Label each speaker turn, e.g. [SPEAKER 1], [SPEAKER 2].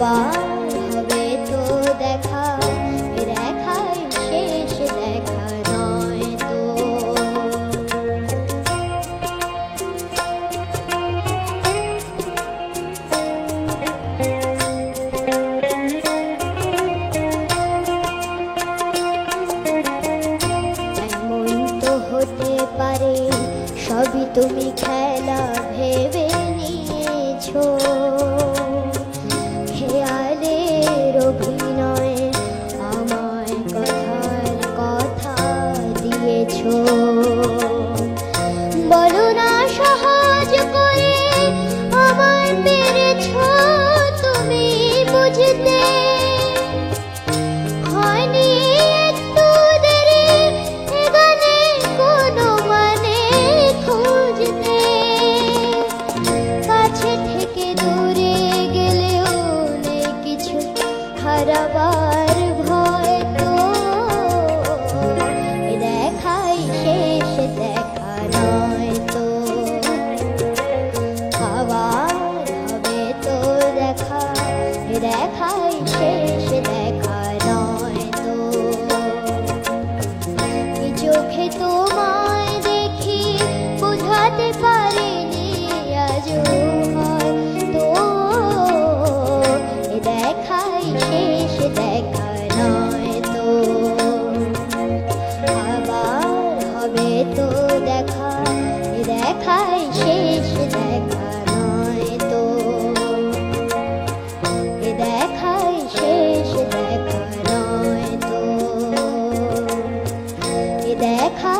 [SPEAKER 1] আবার হবে তো দেখা, দেখাই শেষ দেখা নয় তো। এমন তো হতে পারে সবই তুমি খেলা ভেবে নিয়েছো, খেয়ালের অভিনয়ে আমায় কথার কথা দিয়েছো। বলো না সহজ করে আমায় পেরেছো তুমি বুঝতে, হয়নি একটু দেরি এ গানে কোনো মানে খুঁজতে। কাছে থেকে দূরে গেলেও নেই কিছু হারাবার ভয় তো, এ দেখাই শেষ দেখা নয় তো। আবার হবে তো দেখা, এ দেখাই শেষ দেখা নয় তো। এই চোখে তোমায় দেখি বোঝাতে পারিনি আজও হয়তো, এ দেখাই শেষ দেখা নয় তো। আবার হবে তো দেখা, এ দেখাই শেষ দেখা নয় তো। এ দেখাই শেষ দেখা নয় তো। এ দেখা